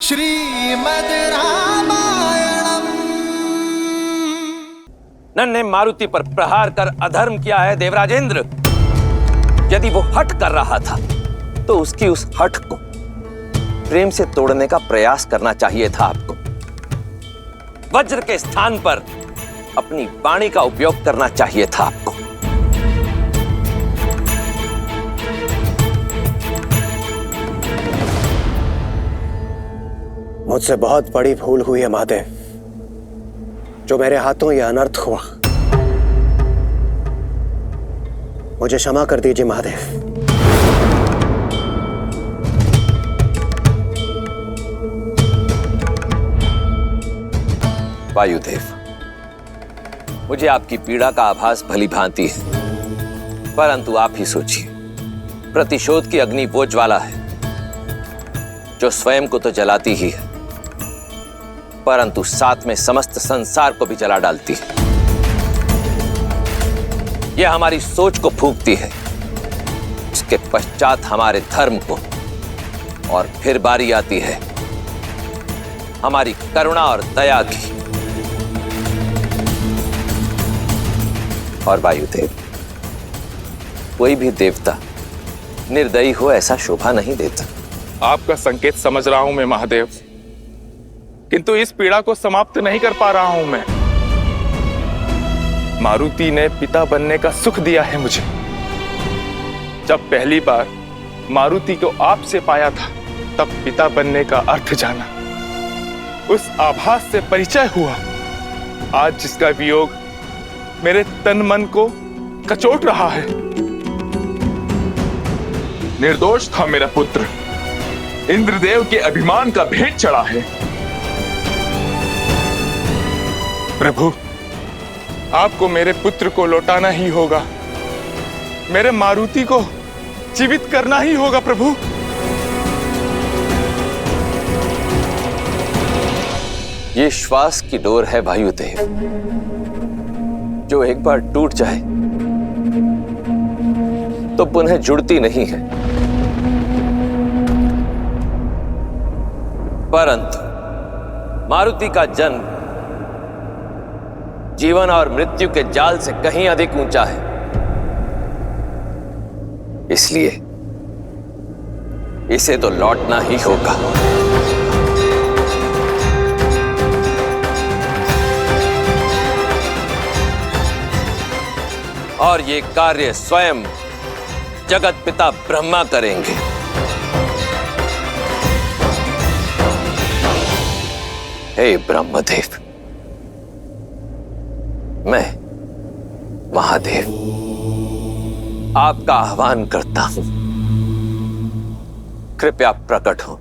श्रीमद् रामायणम। नन्हे मारुति पर प्रहार कर अधर्म किया है देवराजेंद्र। यदि वो हठ कर रहा था तो उसकी उस हठ को प्रेम से तोड़ने का प्रयास करना चाहिए था आपको। वज्र के स्थान पर अपनी वाणी का उपयोग करना चाहिए था आपको। मुझसे बहुत बड़ी भूल हुई है महादेव, जो मेरे हाथों यह अनर्थ हुआ। मुझे क्षमा कर दीजिए महादेव। वायुदेव, मुझे आपकी पीड़ा का आभास भली भांति है, परंतु आप ही सोचिए, प्रतिशोध की अग्नि वो ज्वाला है जो स्वयं को तो जलाती ही है, परंतु साथ में समस्त संसार को भी जला डालती है। यह हमारी सोच को फूंकती है, उसके पश्चात हमारे धर्म को, और फिर बारी आती है हमारी करुणा और दया की। और वायुदेव, कोई भी देवता निर्दयी हो ऐसा शोभा नहीं देता। आपका संकेत समझ रहा हूं मैं महादेव, किंतु इस पीड़ा को समाप्त नहीं कर पा रहा हूं मैं। मारुति ने पिता बनने का सुख दिया है मुझे। जब पहली बार मारुति को आपसे पाया था, तब पिता बनने का अर्थ जाना, उस आभास से परिचय हुआ। आज जिसका वियोग मेरे तन मन को कचोट रहा है। निर्दोष था मेरा पुत्र, इंद्रदेव के अभिमान का भेंट चढ़ा है। प्रभु, आपको मेरे पुत्र को लौटाना ही होगा, मेरे मारुति को जीवित करना ही होगा प्रभु। ये श्वास की डोर है वायुदेव, जो एक बार टूट जाए तो पुनः जुड़ती नहीं है। परंतु मारुति का जन्म जीवन और मृत्यु के जाल से कहीं अधिक ऊंचा है, इसलिए इसे तो लौटना ही होगा। और ये कार्य स्वयं जगत पिता ब्रह्मा करेंगे। हे ब्रह्मदेव, मैं महादेव आपका आह्वान करता हूं, कृपया प्रकट हो।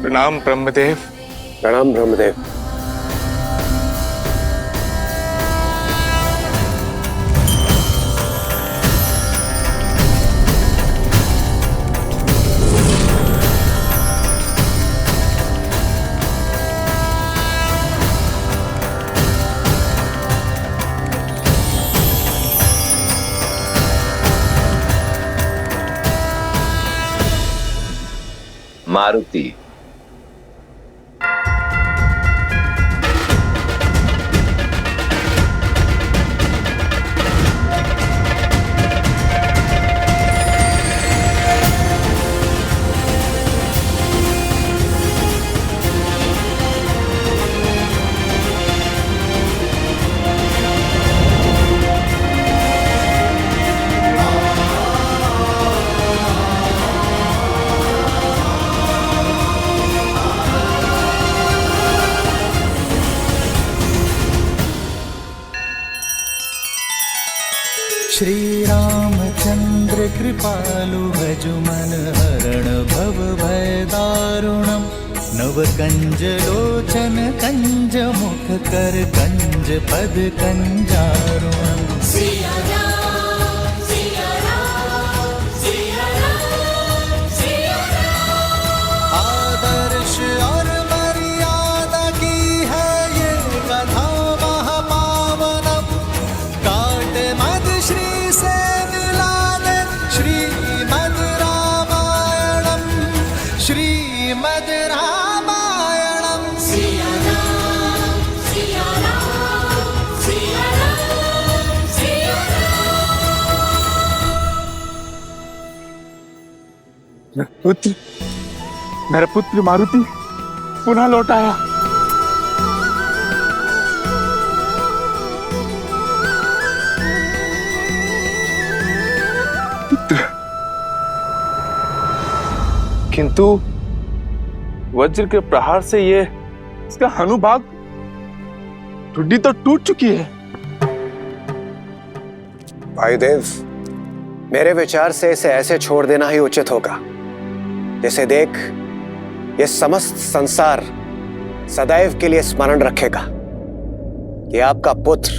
प्रणाम ब्रह्मदेव। प्रणाम ब्रह्मदेव। मारुति, श्री रामचंद्र कृपालु भजुमन हरण भव भय दारुणम। नव कंज लोचन कंज मुख कर कंज पद कंजारुणम। आदर्श और मर्यादा की है ये कथा महापावनम। काट मत मेरा पुत्र मारुति पुनः लौट आया। पुत्र, किंतु वज्र के प्रहार से ये इसका हनुभाग ठुड्डी तो टूट चुकी है। वायुदेव, मेरे विचार से इसे ऐसे छोड़ देना ही उचित होगा। जिसे देख ये समस्त संसार सदैव के लिए स्मरण रखेगा कि आपका पुत्र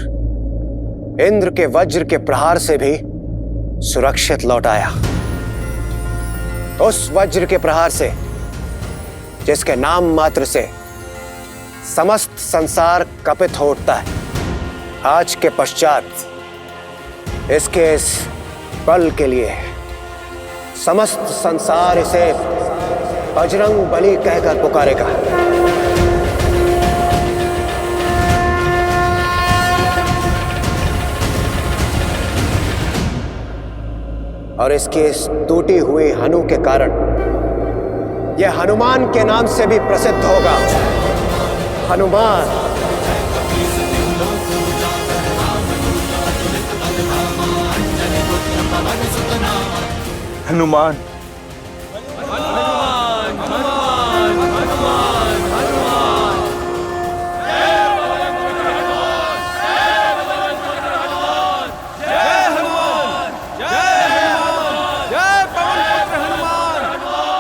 इंद्र के वज्र के प्रहार से भी सुरक्षित लौट आया। उस वज्र के प्रहार से जिसके नाम मात्र से समस्त संसार कपित हो उठता है। आज के पश्चात इसके इस बल के लिए समस्त संसार इसे बजरंग बली कहकर पुकारेगा। और इसकी इस टूटी हुई हनु के कारण यह हनुमान के नाम से भी प्रसिद्ध होगा। हनुमान। हनुमान,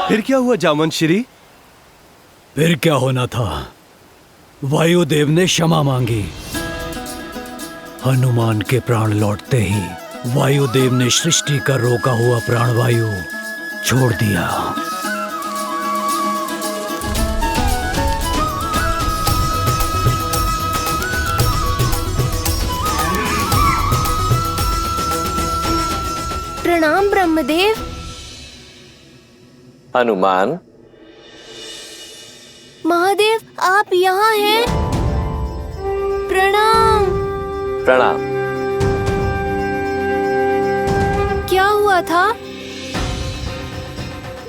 फिर क्या हुआ जामवंत श्री? फिर क्या होना था? वायुदेव ने क्षमा मांगी। हनुमान के प्राण लौटते ही वायुदेव ने सृष्टि का रोका हुआ प्राणवायु छोड़ दिया। प्रणाम ब्रह्मदेव। हनुमान, महादेव, आप यहाँ हैं? प्रणाम। प्रणाम। क्या हुआ था?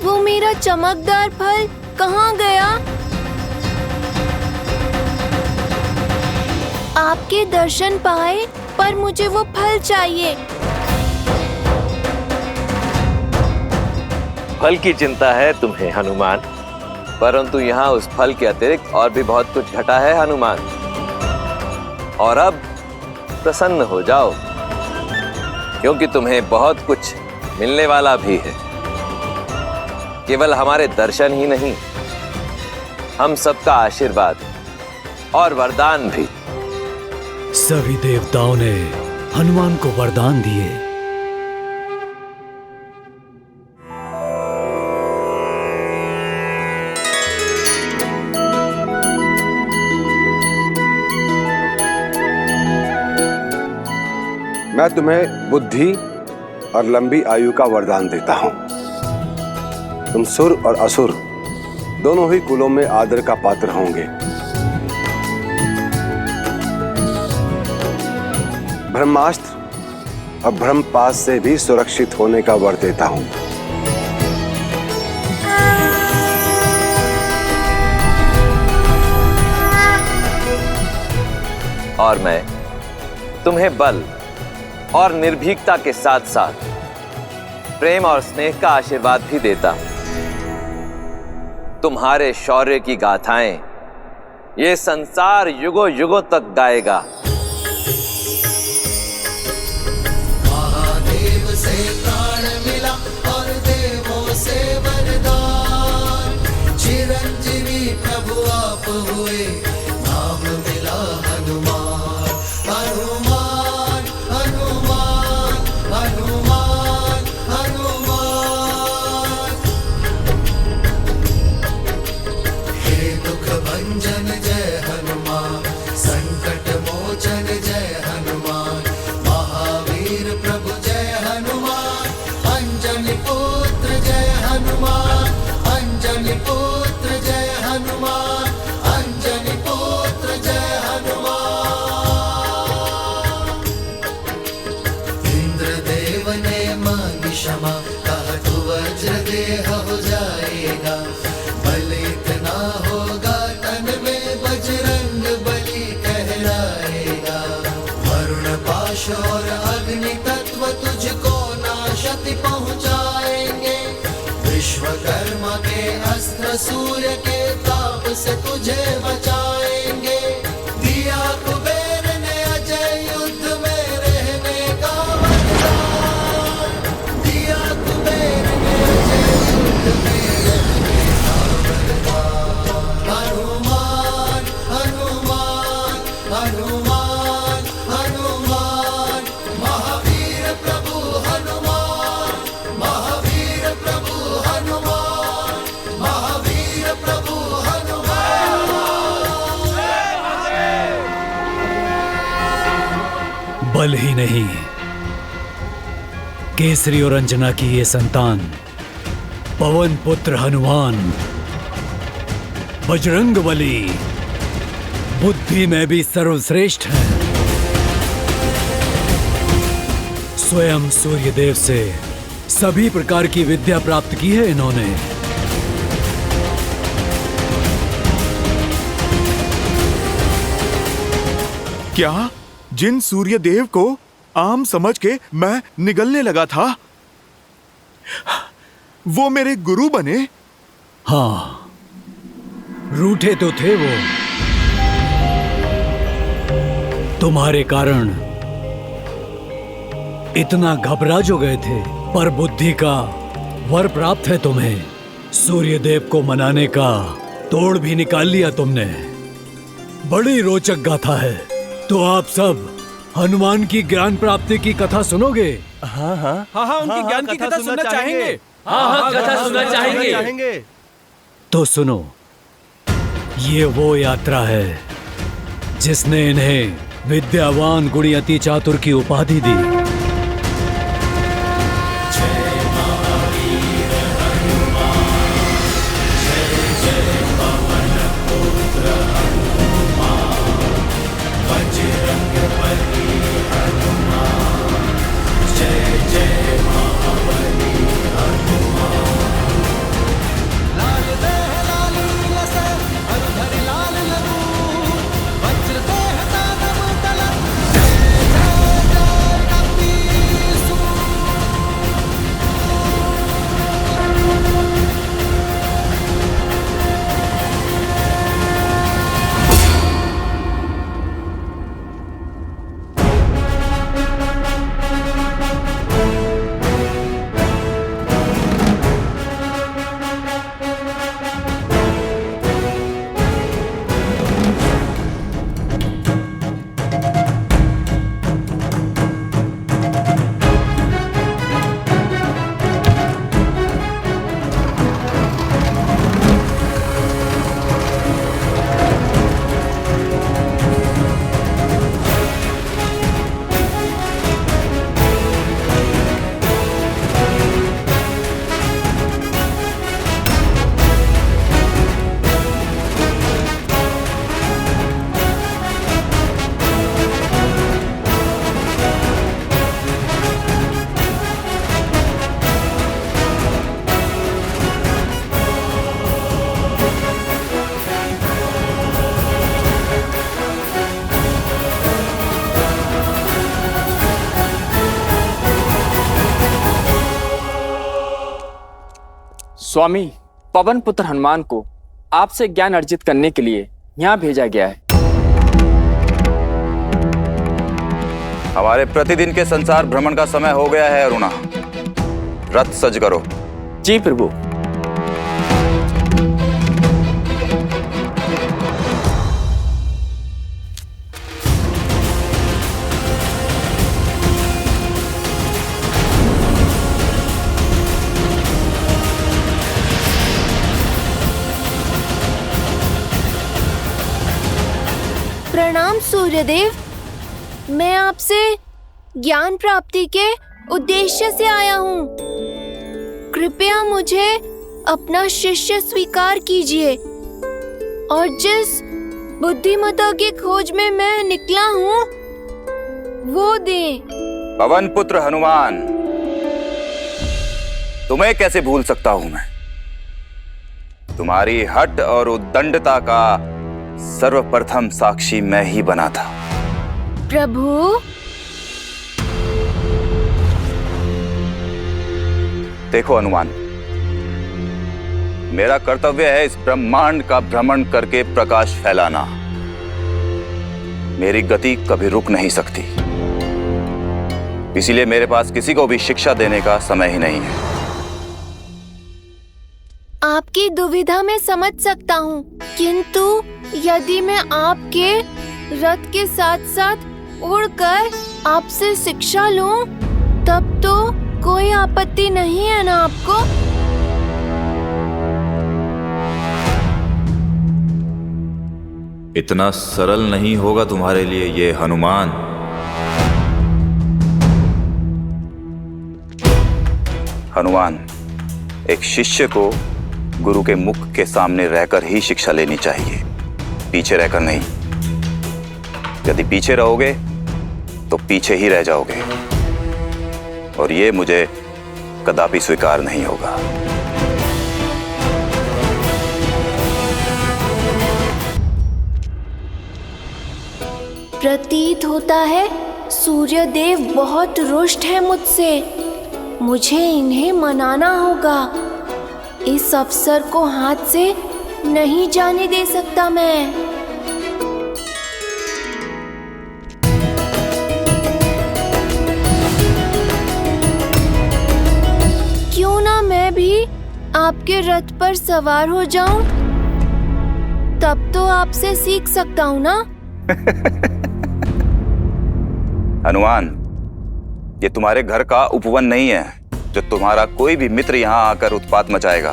वो मेरा चमकदार फल कहाँ गया? आपके दर्शन पाए, पर मुझे वो फल चाहिए। फल की चिंता है तुम्हें हनुमान, परंतु यहाँ उस फल के अतिरिक्त और भी बहुत कुछ घटा है हनुमान। और अब प्रसन्न हो जाओ, क्योंकि तुम्हें बहुत कुछ मिलने वाला भी है। केवल हमारे दर्शन ही नहीं, हम सबका आशीर्वाद और वरदान भी। सभी देवताओं ने हनुमान को वरदान दिए। मैं तुम्हें बुद्धि और लंबी आयु का वरदान देता हूं। तुम सुर और असुर दोनों ही कुलों में आदर का पात्र होंगे। ब्रह्मास्त्र और ब्रह्मपाश से भी सुरक्षित होने का वर देता हूं। और मैं तुम्हें बल और निर्भीकता के साथ साथ प्रेम और स्नेह का आशीर्वाद भी देता हूं। तुम्हारे शौर्य की गाथाएं ये संसार युगों युगों तक गाएगा। महादेव से प्राण मिला और देवों से वरदान, चिरंजीवी प्रभु आप हुए, नाम मिला हनुमान। हनुमान हनुमान हनुमान हनुमान, हे दुख भंजन जय हनुमान, संकट मोचन जय हनुमान, महावीर प्रभु जय हनुमान, अंजनी पुत्र जय हनुमान, अंजनी पुत्र जय हनुमान, अंजनी अग्नि तत्व तुझको नाशति पहुँचाएंगे। विश्वकर्मा के अस्त्र सूर्य के ताप से तुझे बचाएंगे। दिया कुबेर ने अजय युद्ध में रहने का वरदान। दिया कुबेर ने अजय युद्ध में रहने का वरदान। हनुमान हनुमान हनुमान हनुमान महावीर प्रभु हनुमान। महावीर प्रभु हनुमान। महावीर प्रभु हनुमान। बल ही नहीं, केसरी और अंजना की ये संतान पवन पुत्र हनुमान बजरंगबली बुद्धि में भी सर्वश्रेष्ठ है। स्वयं सूर्यदेव से सभी प्रकार की विद्या प्राप्त की है इन्होंने। क्या जिन सूर्यदेव को आम समझ के मैं निगलने लगा था, वो मेरे गुरु बने? हाँ, रूठे तो थे वो, तुम्हारे कारण इतना घबरा जो गए थे, पर बुद्धि का वर प्राप्त है तुम्हें। सूर्यदेव को मनाने का तोड़ भी निकाल लिया तुमने। बड़ी रोचक गाथा है। तो आप सब हनुमान की ज्ञान प्राप्ति की कथा सुनोगे? हाँ, उनकी ज्ञान की कथा सुनना चाहेंगे। हाँ, कथा सुनना चाहेंगे। तो सुनो, ये वो यात्रा है जिसने इन्हें विद्यावान गुणी अति चातुर की उपाधि दी। स्वामी, पवन पुत्र हनुमान को आपसे ज्ञान अर्जित करने के लिए यहाँ भेजा गया है। हमारे प्रतिदिन के संसार भ्रमण का समय हो गया है अरुणा। रथ सज करो। जी प्रभु। प्रणाम सूर्यदेव, मैं आपसे ज्ञान प्राप्ति के उद्देश्य से आया हूँ। कृपया मुझे अपना शिष्य स्वीकार कीजिए और जिस बुद्धिमता की खोज में मैं निकला हूँ वो दें। पवन पुत्र हनुमान, तुम्हें कैसे भूल सकता हूं मैं। तुम्हारी हठ और उद्दंडता का सर्वप्रथम साक्षी मैं ही बना था। प्रभु, देखो हनुमान, मेरा कर्तव्य है इस ब्रह्मांड का भ्रमण करके प्रकाश फैलाना। मेरी गति कभी रुक नहीं सकती, इसीलिए मेरे पास किसी को भी शिक्षा देने का समय ही नहीं है। आपकी दुविधा मैं समझ सकता हूँ, किंतु यदि मैं आपके रथ के साथ साथ उड़कर आपसे शिक्षा लूं, तब तो कोई आपत्ति नहीं है ना आपको? इतना सरल नहीं होगा तुम्हारे लिए ये हनुमान। हनुमान, एक शिष्य को गुरु के मुख के सामने रहकर ही शिक्षा लेनी चाहिए, पीछे रहकर नहीं। यदि पीछे रहोगे तो पीछे ही रह जाओगे, और ये मुझे कदापि स्वीकार नहीं होगा। प्रतीत होता है सूर्य देव बहुत रुष्ट है मुझसे। मुझे इन्हें मनाना होगा। इस अवसर को हाथ से नहीं जाने दे सकता मैं। क्यों ना मैं भी आपके रथ पर सवार हो जाऊं? तब तो आपसे सीख सकता हूं ना। हनुमान, ये तुम्हारे घर का उपवन नहीं है जो तुम्हारा कोई भी मित्र यहाँ आकर उत्पात मचाएगा।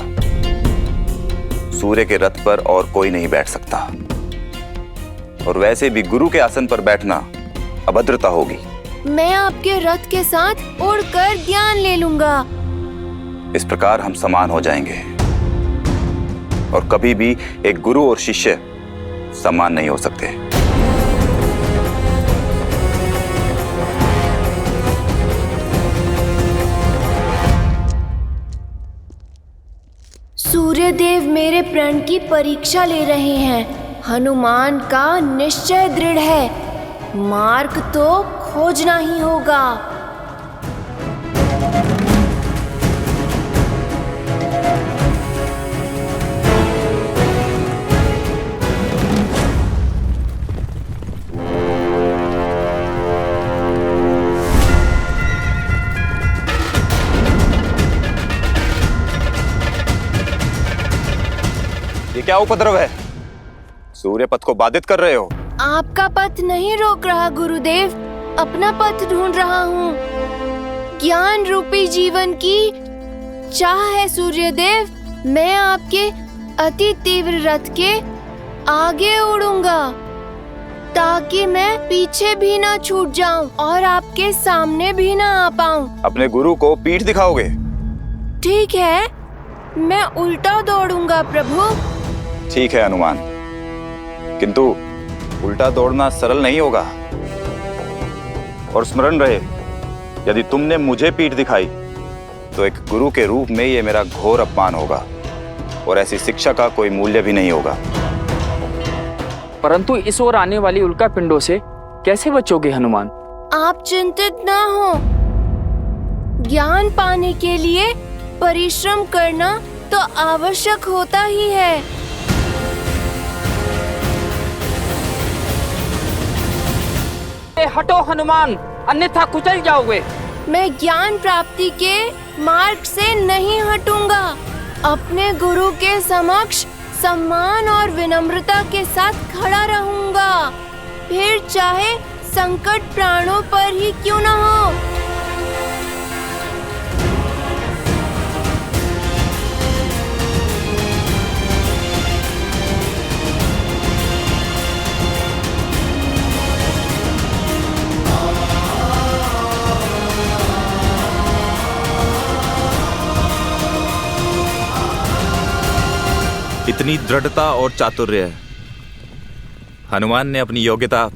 सूर्य के रथ पर और कोई नहीं बैठ सकता, और वैसे भी गुरु के आसन पर बैठना अभद्रता होगी। मैं आपके रथ के साथ उड़कर ज्ञान ले लूंगा। इस प्रकार हम समान हो जाएंगे, और कभी भी एक गुरु और शिष्य समान नहीं हो सकते। सूर्यदेव मेरे प्रण की परीक्षा ले रहे हैं। हनुमान का निश्चय दृढ़ है, मार्ग तो खोजना ही होगा। ये क्या उपद्रव है? सूर्य पथ को बाधित कर रहे हो। आपका पथ नहीं रोक रहा गुरुदेव, अपना पथ ढूंढ रहा हूँ। ज्ञान रूपी जीवन की चाह है सूर्यदेव। मैं आपके अति तीव्र रथ के आगे उड़ूंगा, ताकि मैं पीछे भी ना छूट जाऊं और आपके सामने भी ना आ पाऊं। अपने गुरु को पीठ दिखाओगे? ठीक है, मैं उल्टा दौड़ूंगा प्रभु। ठीक है हनुमान, किंतु उल्टा दौड़ना सरल नहीं होगा। और स्मरण रहे, यदि तुमने मुझे पीठ दिखाई तो एक गुरु के रूप में ये मेरा घोर अपमान होगा, और ऐसी शिक्षा का कोई मूल्य भी नहीं होगा। परंतु इस ओर आने वाली उल्का पिंडों से कैसे बचोगे हनुमान? आप चिंतित ना हो। ज्ञान पाने के लिए परिश्रम करना तो आवश्यक होता ही है। हटो हनुमान, अन्यथा कुचल जाओगे। मैं ज्ञान प्राप्ति के मार्ग से नहीं हटूंगा। अपने गुरु के समक्ष सम्मान और विनम्रता के साथ खड़ा रहूंगा, फिर चाहे संकट प्राणों पर ही क्यों न हो। इतनी दृढ़ता और चातुर्य हनुमान ने अपनी योग्यता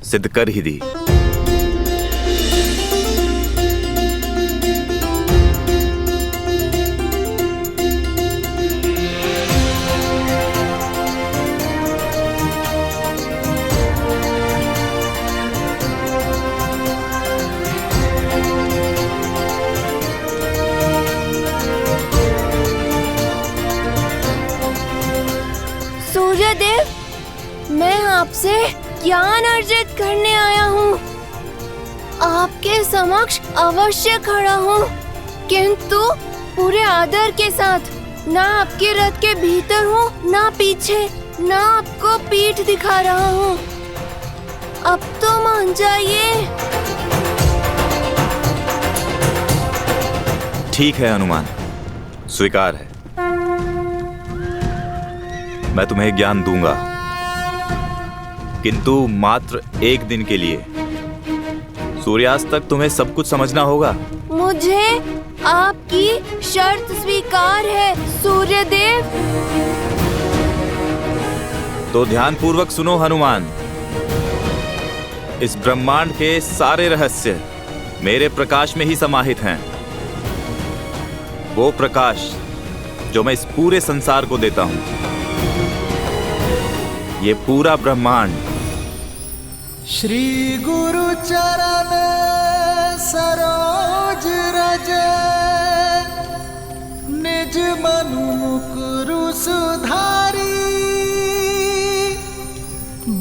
सिद्ध कर ही दी। आपसे ज्ञान अर्जित करने आया हूँ। आपके समक्ष अवश्य खड़ा हूँ, किंतु पूरे आदर के साथ। ना आपके रथ के भीतर हूँ, ना पीछे, ना आपको पीठ दिखा रहा हूँ। अब तो मान जाइए। ठीक है हनुमान, स्वीकार है। मैं तुम्हें ज्ञान दूंगा, किंतु मात्र एक दिन के लिए। सूर्यास्त तक तुम्हें सब कुछ समझना होगा। मुझे आपकी शर्त स्वीकार है सूर्यदेव। तो ध्यानपूर्वक सुनो हनुमान। इस ब्रह्मांड के सारे रहस्य मेरे प्रकाश में ही समाहित हैं। वो प्रकाश जो मैं इस पूरे संसार को देता हूं। ये पूरा ब्रह्मांड श्री गुरु चरण सरोज रज, निज मनु मुकुरु सुधारी।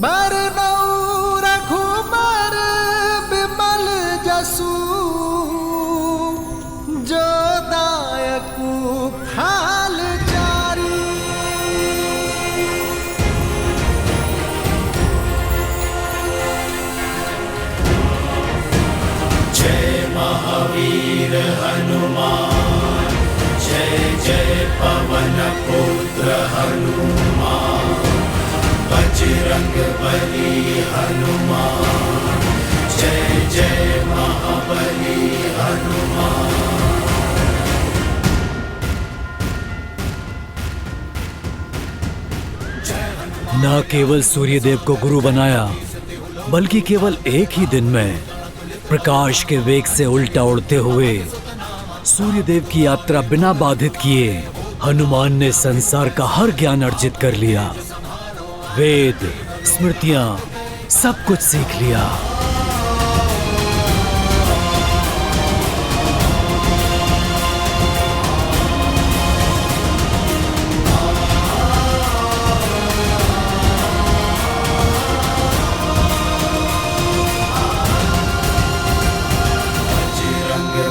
बरनउँ रघुबर बिमल जसु, जो दायकु फाल चारी। जय महावीर हनुमान, जय जय पवन पुत्र हनुमान। बजरंग बली हनुमान, जय जय महाबली हनुमान। न केवल सूर्यदेव को गुरु बनाया, बल्कि केवल एक ही दिन में प्रकाश के वेग से उल्टा उड़ते हुए सूर्यदेव की यात्रा बिना बाधित किए हनुमान ने संसार का हर ज्ञान अर्जित कर लिया। वेद, स्मृतियां, सब कुछ सीख लिया।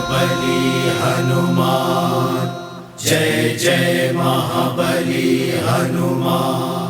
बली हनुमान, जय जय महाबली हनुमान।